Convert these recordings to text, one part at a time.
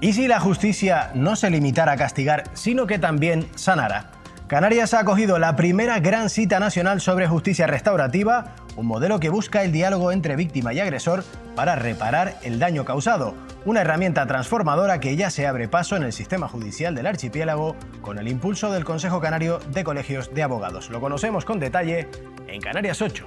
¿Y si la justicia no se limitara a castigar, sino que también sanara? Canarias ha acogido la primera gran cita nacional sobre justicia restaurativa, un modelo que busca el diálogo entre víctima y agresor para reparar el daño causado. Una herramienta transformadora que ya se abre paso en el sistema judicial del archipiélago con el impulso del Consejo Canario de Colegios de Abogados. Lo conocemos con detalle en Canarias 8.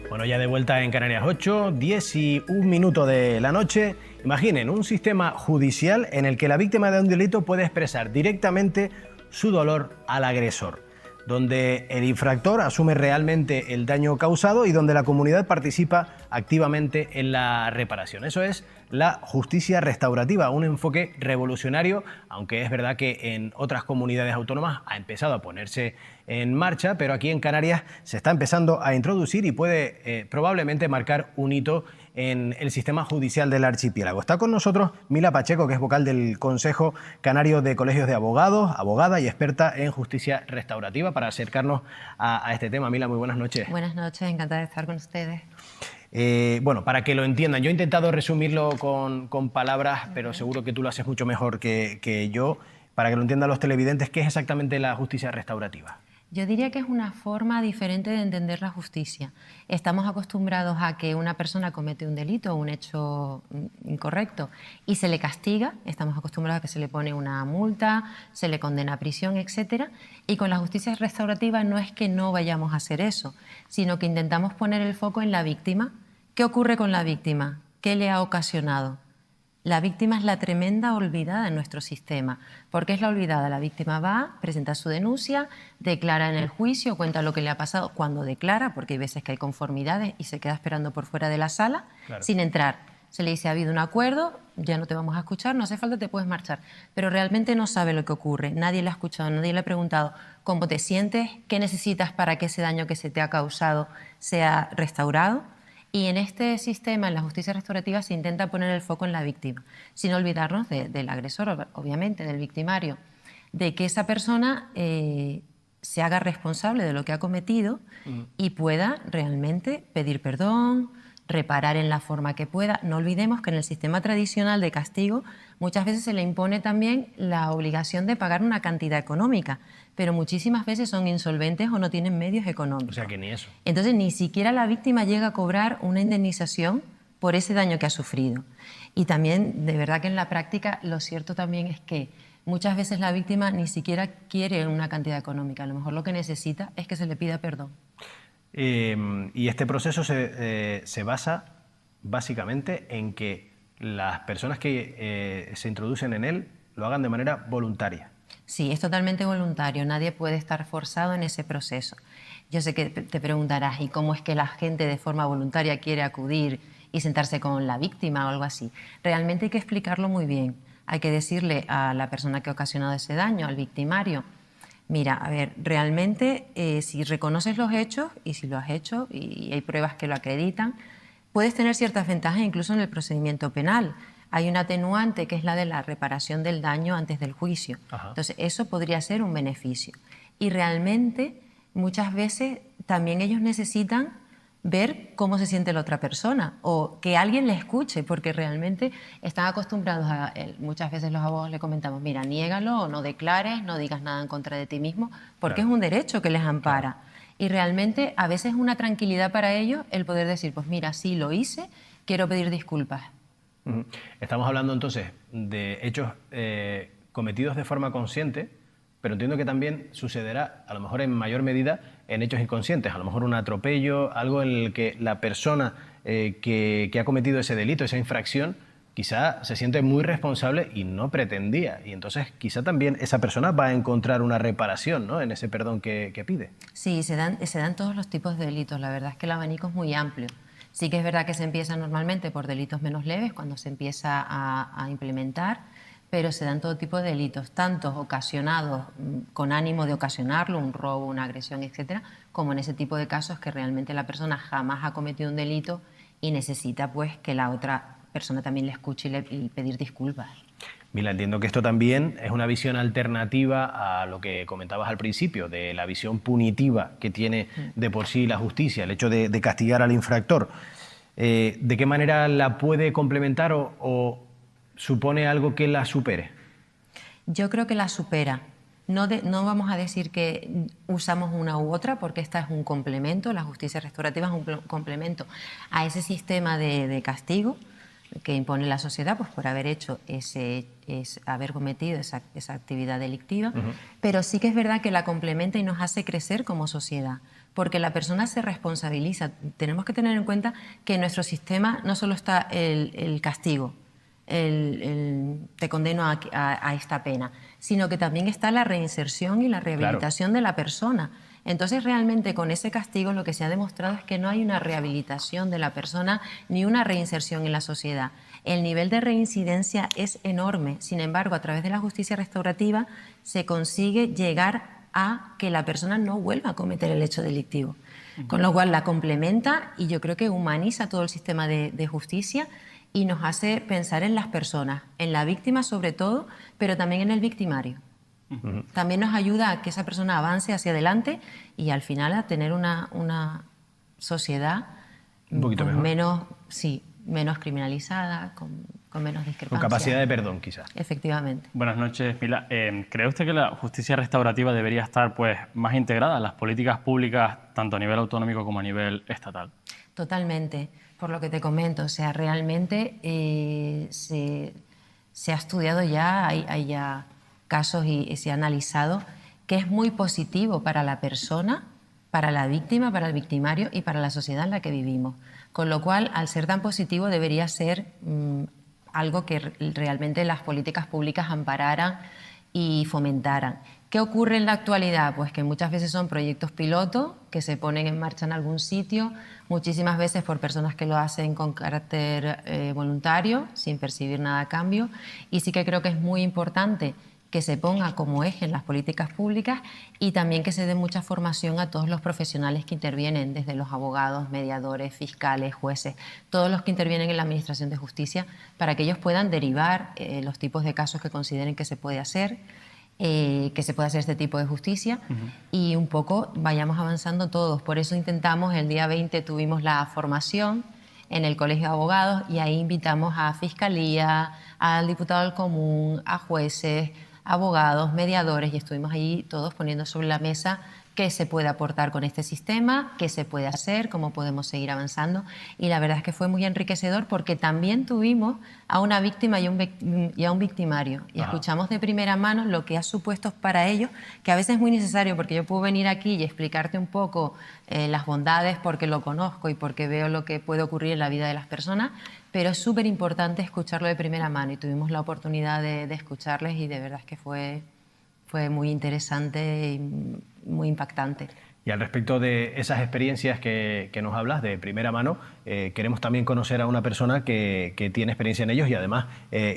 Bueno, ya de vuelta en Canarias 8, 10 y 1 minuto de la noche. Imaginen un sistema judicial en el que la víctima de un delito puede expresar directamente su dolor al agresor, donde el infractor asume realmente el daño causado y donde la comunidad participa activamente en la reparación. Eso es la justicia restaurativa, un enfoque revolucionario, aunque es verdad que en otras comunidades autónomas ha empezado a ponerse en marcha, pero aquí en Canarias se está empezando a introducir y puede probablemente marcar un hito en el sistema judicial del archipiélago. Está con nosotros Mila Pacheco, que es vocal del Consejo Canario de Colegios de Abogados, abogada y experta en justicia restaurativa, para acercarnos a este tema. Mila, muy buenas noches. Buenas noches, encantada de estar con ustedes. Bueno, para que lo entiendan, yo he intentado resumirlo con palabras, pero seguro que tú lo haces mucho mejor que yo. Para que lo entiendan los televidentes, ¿qué es exactamente la justicia restaurativa? Yo diría que es una forma diferente de entender la justicia. Estamos acostumbrados a que una persona comete un delito o un hecho incorrecto y se le castiga. Estamos acostumbrados a que se le pone una multa, se le condena a prisión, etc. Y con la justicia restaurativa no es que no vayamos a hacer eso, sino que intentamos poner el foco en la víctima. ¿Qué ocurre con la víctima? ¿Qué le ha ocasionado? La víctima es la tremenda olvidada en nuestro sistema. ¿Por qué es la olvidada? La víctima va, presenta su denuncia, declara en el juicio, cuenta lo que le ha pasado cuando declara, porque hay veces que hay conformidades y se queda esperando por fuera de la sala, claro, sin entrar. Se le dice, ha habido un acuerdo, ya no te vamos a escuchar, no hace falta, te puedes marchar. Pero realmente no sabe lo que ocurre, nadie le ha escuchado, nadie le ha preguntado cómo te sientes, qué necesitas para que ese daño que se te ha causado sea restaurado. Y en este sistema, en la justicia restaurativa, se intenta poner el foco en la víctima, sin olvidarnos del agresor, obviamente, del victimario, de que esa persona se haga responsable de lo que ha cometido y pueda realmente pedir perdón, reparar en la forma que pueda. No olvidemos que en el sistema tradicional de castigo muchas veces se le impone también la obligación de pagar una cantidad económica, pero muchísimas veces son insolventes o no tienen medios económicos. O sea que ni eso. Entonces ni siquiera la víctima llega a cobrar una indemnización por ese daño que ha sufrido. Y también, de verdad que en la práctica, lo cierto también es que muchas veces la víctima ni siquiera quiere una cantidad económica, a lo mejor lo que necesita es que se le pida perdón. Y este proceso se basa básicamente en que las personas que se introducen en él lo hagan de manera voluntaria. Sí, es totalmente voluntario, nadie puede estar forzado en ese proceso. Yo sé que te preguntarás, ¿y cómo es que la gente de forma voluntaria quiere acudir y sentarse con la víctima o algo así? Realmente hay que explicarlo muy bien. Hay que decirle a la persona que ha ocasionado ese daño, al victimario, mira, a ver, realmente si reconoces los hechos y si lo has hecho y hay pruebas que lo acreditan, puedes tener ciertas ventajas incluso en el procedimiento penal. Hay una atenuante que es la de la reparación del daño antes del juicio. Ajá. Entonces, eso podría ser un beneficio. Y realmente, muchas veces, también ellos necesitan ver cómo se siente la otra persona o que alguien le escuche, porque realmente están acostumbrados a... Muchas veces los abogados le comentamos, mira, niégalo o no declares, no digas nada en contra de ti mismo, porque claro, es un derecho que les ampara. Claro. Y realmente, a veces es una tranquilidad para ellos el poder decir, pues mira, sí lo hice, quiero pedir disculpas. Estamos hablando entonces de hechos cometidos de forma consciente, pero entiendo que también sucederá, a lo mejor en mayor medida, en hechos inconscientes, a lo mejor un atropello, algo en el que la persona que ha cometido ese delito, esa infracción, quizá se siente muy responsable y no pretendía. Y entonces quizá también esa persona va a encontrar una reparación, ¿no?, en ese perdón que pide. Sí, se dan todos los tipos de delitos. La verdad es que el abanico es muy amplio. Sí que es verdad que se empieza normalmente por delitos menos leves, cuando se empieza a implementar, pero se dan todo tipo de delitos, tantos ocasionados con ánimo de ocasionarlo, un robo, una agresión, etcétera, como en ese tipo de casos que realmente la persona jamás ha cometido un delito y necesita pues que la otra persona también le escuche y pedir disculpas. Mira, entiendo que esto también es una visión alternativa a lo que comentabas al principio, de la visión punitiva que tiene de por sí la justicia, el hecho de castigar al infractor. ¿De qué manera la puede complementar o supone algo que la supere? Yo creo que la supera. No vamos a decir que usamos una u otra, porque esta es un complemento, la justicia restaurativa es un complemento a ese sistema de castigo que impone la sociedad, pues por haber hecho haber cometido esa actividad delictiva. Pero sí que es verdad que la complementa y nos hace crecer como sociedad, porque la persona se responsabiliza. Tenemos que tener en cuenta que en nuestro sistema no solo está el castigo, te condeno a esta pena, sino que también está la reinserción y la rehabilitación de la persona. Entonces, realmente con ese castigo lo que se ha demostrado es que no hay una rehabilitación de la persona ni una reinserción en la sociedad. El nivel de reincidencia es enorme. Sin embargo, a través de la justicia restaurativa se consigue llegar a que la persona no vuelva a cometer el hecho delictivo. Con lo cual la complementa y yo creo que humaniza todo el sistema de justicia y nos hace pensar en las personas, en la víctima sobre todo, pero también en el victimario. También nos ayuda a que esa persona avance hacia adelante y al final a tener una sociedad un poquito mejor. menos criminalizada, con menos discrepancias. Con capacidad de perdón, quizás. Efectivamente. Buenas noches, Mila. ¿Cree usted que la justicia restaurativa debería estar más integrada en las políticas públicas, tanto a nivel autonómico como a nivel estatal? Totalmente. Por lo que te comento, o sea, realmente se ha estudiado ya, hay ya casos y se ha analizado que es muy positivo para la persona, para la víctima, para el victimario y para la sociedad en la que vivimos. Con lo cual, al ser tan positivo, debería ser algo que realmente las políticas públicas ampararan y fomentaran. ¿Qué ocurre en la actualidad? Pues que muchas veces son proyectos piloto que se ponen en marcha en algún sitio, muchísimas veces por personas que lo hacen con carácter voluntario, sin percibir nada a cambio. Y sí que creo que es muy importante que se ponga como eje en las políticas públicas y también que se dé mucha formación a todos los profesionales que intervienen, desde los abogados, mediadores, fiscales, jueces, todos los que intervienen en la Administración de Justicia, para que ellos puedan derivar los tipos de casos que consideren que se puede hacer este tipo de justicia y un poco vayamos avanzando todos. Por eso intentamos, el día 20 tuvimos la formación en el Colegio de Abogados y ahí invitamos a Fiscalía, al Diputado del Común, a jueces, abogados, mediadores y estuvimos ahí todos poniendo sobre la mesa qué se puede aportar con este sistema, qué se puede hacer, cómo podemos seguir avanzando. Y la verdad es que fue muy enriquecedor porque también tuvimos a una víctima y a un victimario. Y escuchamos de primera mano lo que ha supuesto para ellos, que a veces es muy necesario porque yo puedo venir aquí y explicarte un poco las bondades porque lo conozco y porque veo lo que puede ocurrir en la vida de las personas, pero es súper importante escucharlo de primera mano y tuvimos la oportunidad de escucharles y de verdad es que fue muy interesante y muy impactante. Y al respecto de esas experiencias que nos hablas de primera mano, queremos también conocer a una persona que tiene experiencia en ellos y además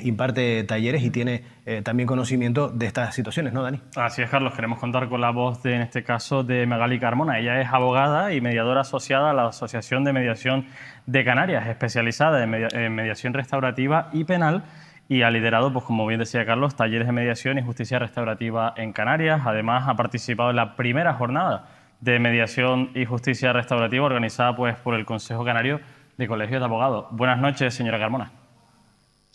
imparte talleres y tiene también conocimiento de estas situaciones, ¿no, Dani? Así es, Carlos. Queremos contar con la voz, en este caso, de Magali Carmona. Ella es abogada y mediadora asociada a la Asociación de Mediación de Canarias, especializada en mediación restaurativa y penal, y ha liderado, pues como bien decía Carlos, talleres de mediación y justicia restaurativa en Canarias. Además, ha participado en la primera jornada de mediación y justicia restaurativa organizada pues por el Consejo Canario de Colegios de Abogados. Buenas noches, señora Carmona.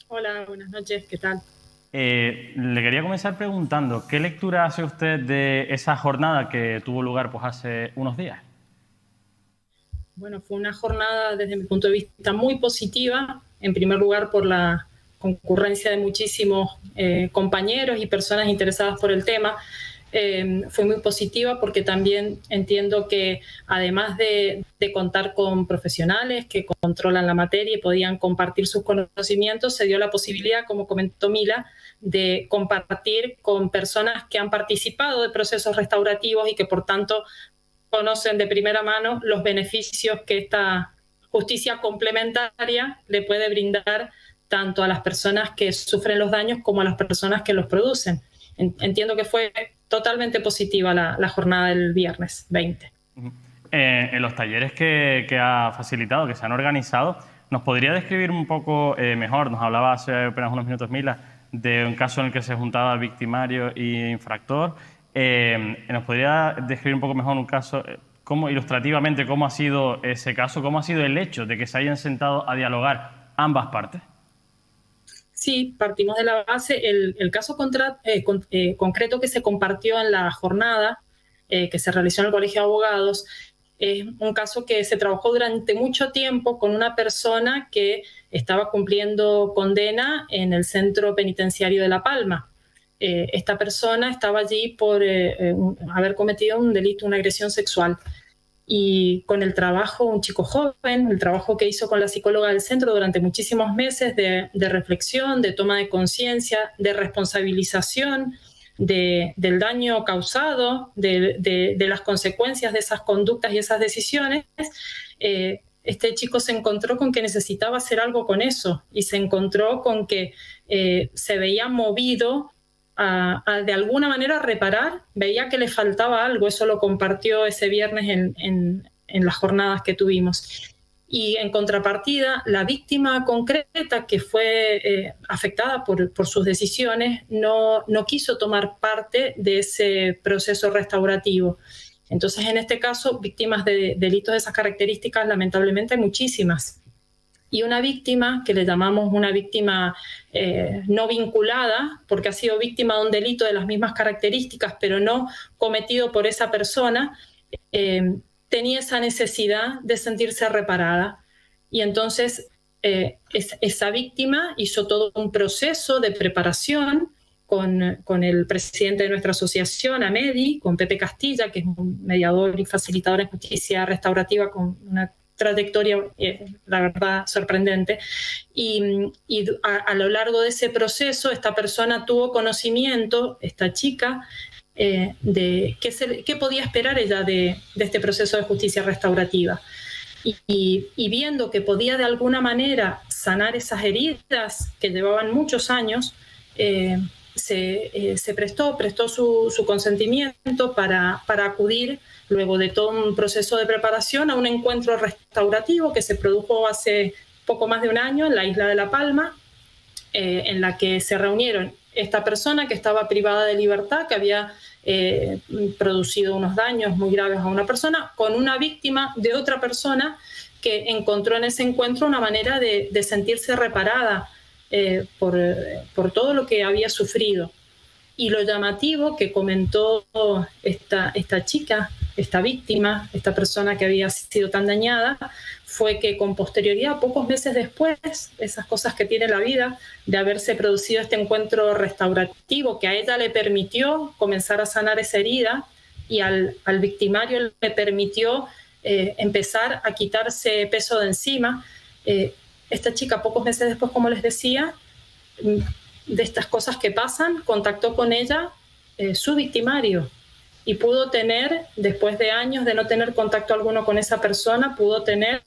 Hola, buenas noches, ¿qué tal? Le quería comenzar preguntando, ¿qué lectura hace usted de esa jornada que tuvo lugar pues hace unos días? Bueno, fue una jornada desde mi punto de vista muy positiva, en primer lugar por la concurrencia de muchísimos compañeros y personas interesadas por el tema. Fue muy positiva porque también entiendo que además de contar con profesionales que controlan la materia y podían compartir sus conocimientos, se dio la posibilidad, como comentó Mila, de compartir con personas que han participado de procesos restaurativos y que por tanto conocen de primera mano los beneficios que esta justicia complementaria le puede brindar tanto a las personas que sufren los daños como a las personas que los producen. Entiendo que fue totalmente positiva la jornada del viernes 20. En los talleres que ha facilitado, que se han organizado, ¿nos podría describir un poco mejor? Nos hablaba hace apenas unos minutos Mila de un caso en el que se juntaba victimario y infractor. ¿Nos podría describir un poco mejor un caso, ilustrativamente, cómo ha sido ese caso, cómo ha sido el hecho de que se hayan sentado a dialogar ambas partes? Sí, partimos de la base. El caso concreto que se compartió en la jornada que se realizó en el Colegio de Abogados es un caso que se trabajó durante mucho tiempo con una persona que estaba cumpliendo condena en el Centro Penitenciario de La Palma. Esta persona estaba allí por haber cometido un delito, una agresión sexual. Y con el trabajo, un chico joven, el trabajo que hizo con la psicóloga del centro durante muchísimos meses de reflexión, de toma de conciencia, de responsabilización del daño causado, de las consecuencias de esas conductas y esas decisiones, este chico se encontró con que necesitaba hacer algo con eso y se encontró con que se veía movido a de alguna manera reparar, veía que le faltaba algo. Eso lo compartió ese viernes en las jornadas que tuvimos. Y en contrapartida, la víctima concreta que fue afectada por sus decisiones no quiso tomar parte de ese proceso restaurativo. Entonces, en este caso, víctimas de delitos de esas características, lamentablemente hay muchísimas. Y una víctima, que le llamamos una víctima no vinculada, porque ha sido víctima de un delito de las mismas características, pero no cometido por esa persona, tenía esa necesidad de sentirse reparada. Y entonces esa víctima hizo todo un proceso de preparación con el presidente de nuestra asociación, AMEDI, con Pepe Castilla, que es un mediador y facilitador en justicia restaurativa con una trayectoria, la verdad, sorprendente. Y a lo largo de ese proceso, esta persona tuvo conocimiento, esta chica, de qué podía esperar ella de este proceso de justicia restaurativa. Y viendo que podía de alguna manera sanar esas heridas que llevaban muchos años, se prestó su consentimiento para acudir, luego de todo un proceso de preparación, a un encuentro restaurativo que se produjo hace poco más de un año en la isla de La Palma, en la que se reunieron esta persona que estaba privada de libertad, que había producido unos daños muy graves a una persona, con una víctima de otra persona que encontró en ese encuentro una manera de sentirse reparada por todo lo que había sufrido. Y lo llamativo que comentó esta chica, esta víctima, esta persona que había sido tan dañada, fue que con posterioridad, pocos meses después, esas cosas que tiene la vida, de haberse producido este encuentro restaurativo que a ella le permitió comenzar a sanar esa herida y al victimario le permitió empezar a quitarse peso de encima. Esta chica, pocos meses después, como les decía, de estas cosas que pasan, contactó con ella su victimario y pudo tener, después de años de no tener contacto alguno con esa persona, pudo tener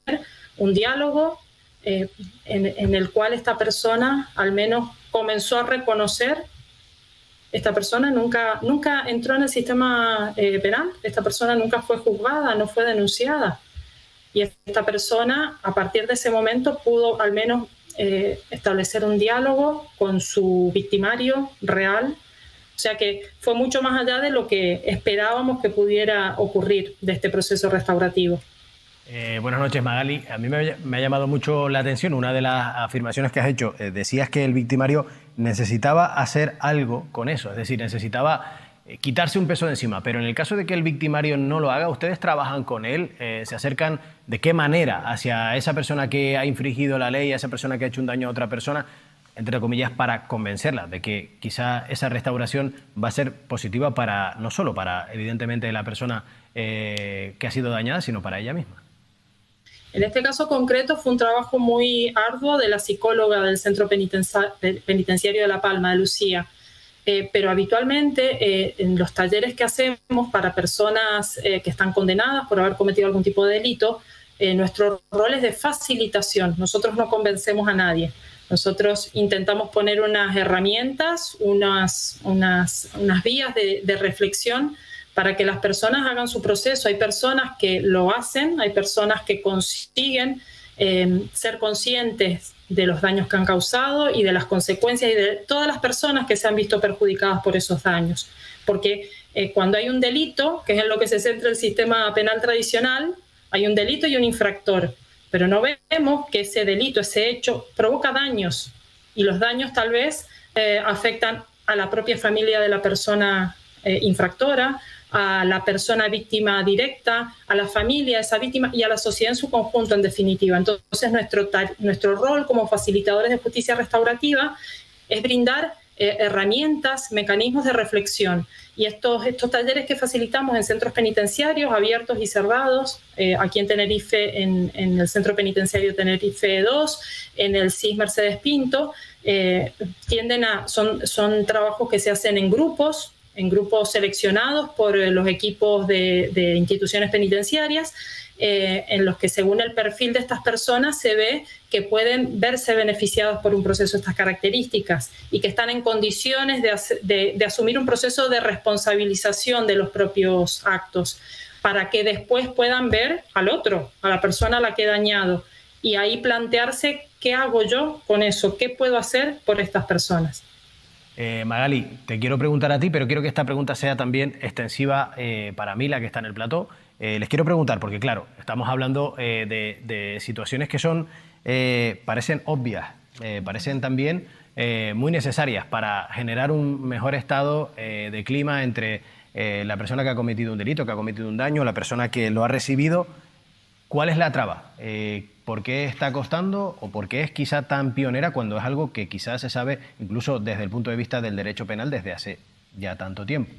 un diálogo en el cual esta persona al menos comenzó a reconocer. Esta persona nunca entró en el sistema penal, esta persona nunca fue juzgada, no fue denunciada. Y esta persona, a partir de ese momento, pudo al menos establecer un diálogo con su victimario real. O sea que fue mucho más allá de lo que esperábamos que pudiera ocurrir de este proceso restaurativo. Buenas noches, Magali. A mí me ha llamado mucho la atención una de las afirmaciones que has hecho. Decías que el victimario necesitaba hacer algo con eso, es decir, necesitaba quitarse un peso de encima, pero en el caso de que el victimario no lo haga, ¿ustedes trabajan con él? ¿Se acercan de qué manera hacia esa persona que ha infringido la ley, a esa persona que ha hecho un daño a otra persona, entre comillas, para convencerla de que quizá esa restauración va a ser positiva para, no solo para, evidentemente, la persona que ha sido dañada, sino para ella misma? En este caso concreto fue un trabajo muy arduo de la psicóloga del Centro Penitenciario de La Palma, de Lucía. Pero habitualmente en los talleres que hacemos para personas que están condenadas por haber cometido algún tipo de delito, nuestro rol es de facilitación. Nosotros no convencemos a nadie. Nosotros intentamos poner unas herramientas, unas vías de reflexión para que las personas hagan su proceso. Hay personas que lo hacen, hay personas que consiguen ser conscientes de los daños que han causado y de las consecuencias y de todas las personas que se han visto perjudicadas por esos daños. Porque cuando hay un delito, que es en lo que se centra el sistema penal tradicional, hay un delito y un infractor, pero no vemos que ese delito, ese hecho, provoca daños, y los daños tal vez afectan a la propia familia de la persona infractora, a la persona víctima directa, a la familia de esa víctima y a la sociedad en su conjunto, en definitiva. Entonces, nuestro rol como facilitadores de justicia restaurativa es brindar herramientas, mecanismos de reflexión. Y estos talleres que facilitamos en centros penitenciarios abiertos y cerrados, aquí en Tenerife, en el Centro Penitenciario Tenerife 2, en el CIS Mercedes Pinto, son trabajos que se hacen en grupos seleccionados por los equipos de instituciones penitenciarias, en los que según el perfil de estas personas se ve que pueden verse beneficiados por un proceso de estas características y que están en condiciones de asumir un proceso de responsabilización de los propios actos, para que después puedan ver al otro, a la persona a la que he dañado, y ahí plantearse qué hago yo con eso, qué puedo hacer por estas personas. Magali, te quiero preguntar a ti, pero quiero que esta pregunta sea también extensiva para Mila, que está en el plató. Les quiero preguntar, porque claro, estamos hablando de situaciones que parecen obvias, parecen también muy necesarias para generar un mejor estado de clima entre la persona que ha cometido un delito, que ha cometido un daño, la persona que lo ha recibido. ¿Cuál es la traba? ¿Por qué está costando o por qué es quizá tan pionera cuando es algo que quizás se sabe incluso desde el punto de vista del derecho penal desde hace ya tanto tiempo?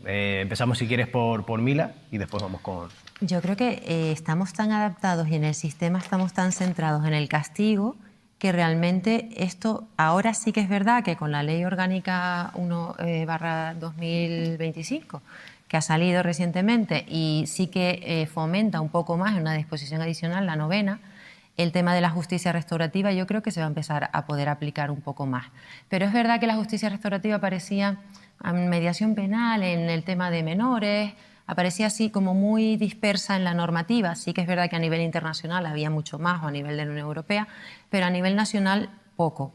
Empezamos, si quieres, por Mila y después vamos con... Yo creo que estamos tan adaptados y en el sistema estamos tan centrados en el castigo que realmente esto ahora sí que es verdad que con la Ley Orgánica 1/2025 que ha salido recientemente y sí que fomenta un poco más en una disposición adicional, la 9ª, el tema de la justicia restaurativa, yo creo que se va a empezar a poder aplicar un poco más. Pero es verdad que la justicia restaurativa aparecía en mediación penal, en el tema de menores, aparecía así como muy dispersa en la normativa. Sí que es verdad que a nivel internacional había mucho más, o a nivel de la Unión Europea, pero a nivel nacional poco.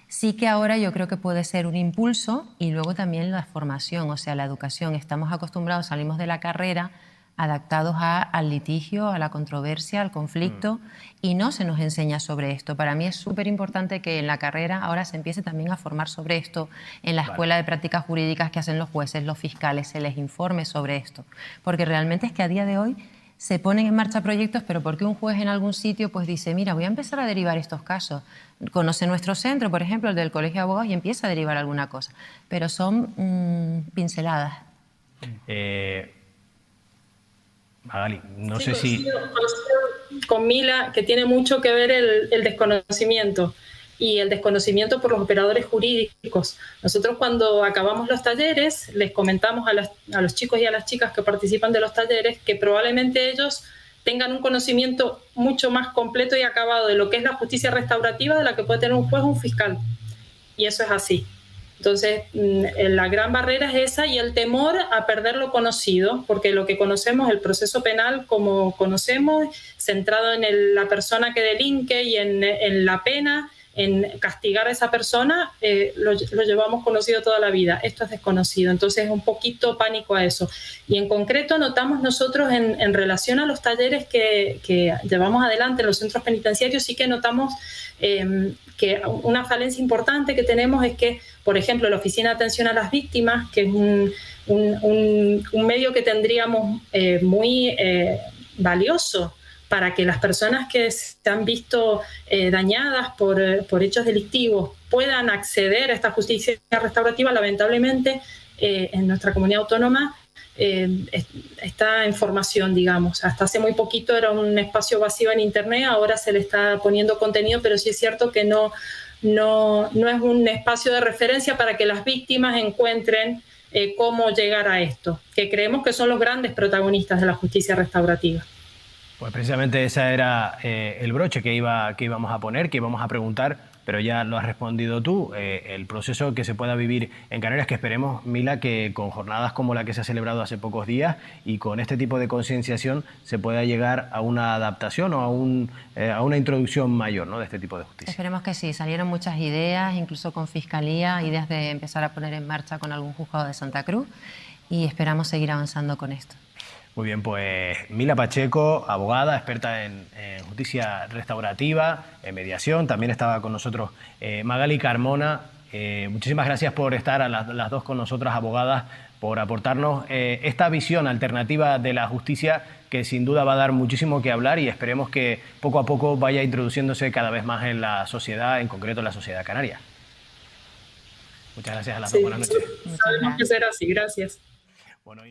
Sí que ahora yo creo que puede ser un impulso, y luego también la formación, o sea, la educación. Estamos acostumbrados, salimos de la carrera adaptados al litigio, a la controversia, al conflicto, y no se nos enseña sobre esto. Para mí es súper importante que en la carrera ahora se empiece también a formar sobre esto, en la escuela de prácticas jurídicas que hacen los jueces, los fiscales, se les informe sobre esto. Porque realmente es que a día de hoy se ponen en marcha proyectos, pero porque un juez en algún sitio pues dice, mira, voy a empezar a derivar estos casos. Conoce nuestro centro, por ejemplo, el del Colegio de Abogados, y empieza a derivar alguna cosa. Pero son pinceladas. Magali, no sé si... Con Mila, que tiene mucho que ver el desconocimiento y el desconocimiento por los operadores jurídicos. Nosotros cuando acabamos los talleres les comentamos a los chicos y a las chicas que participan de los talleres que probablemente ellos tengan un conocimiento mucho más completo y acabado de lo que es la justicia restaurativa de la que puede tener un juez o un fiscal. Y eso es así. Entonces, la gran barrera es esa y el temor a perder lo conocido, porque lo que conocemos, el proceso penal como conocemos, centrado en la persona que delinque y en la pena, en castigar a esa persona, lo llevamos conocido toda la vida. Esto es desconocido, entonces es un poquito pánico a eso. Y en concreto notamos nosotros en relación a los talleres que llevamos adelante en los centros penitenciarios, sí que notamos que una falencia importante que tenemos es que, por ejemplo, la Oficina de Atención a las Víctimas, que es un medio que tendríamos muy valioso para que las personas que se han visto dañadas por hechos delictivos puedan acceder a esta justicia restaurativa, lamentablemente en nuestra comunidad autónoma está en formación, digamos. Hasta hace muy poquito era un espacio vacío en Internet, ahora se le está poniendo contenido, pero sí es cierto que no es un espacio de referencia para que las víctimas encuentren cómo llegar a esto, que creemos que son los grandes protagonistas de la justicia restaurativa. Pues precisamente ese era el broche que íbamos a poner, que íbamos a preguntar pero ya lo has respondido tú, el proceso que se pueda vivir en Canarias, que esperemos, Mila, que con jornadas como la que se ha celebrado hace pocos días y con este tipo de concienciación se pueda llegar a una adaptación o a una introducción mayor, ¿no?, de este tipo de justicia. Esperemos que sí. Salieron muchas ideas, incluso con Fiscalía, ideas de empezar a poner en marcha con algún juzgado de Santa Cruz, y esperamos seguir avanzando con esto. Muy bien, pues Mila Pacheco, abogada, experta en justicia restaurativa, en mediación. También estaba con nosotros Magali Carmona. Muchísimas gracias por estar a las dos con nosotras, abogadas, por aportarnos esta visión alternativa de la justicia que sin duda va a dar muchísimo que hablar, y esperemos que poco a poco vaya introduciéndose cada vez más en la sociedad, en concreto en la sociedad canaria. Muchas gracias a las dos. Buenas noches. Sabemos que será así. Gracias. Bueno,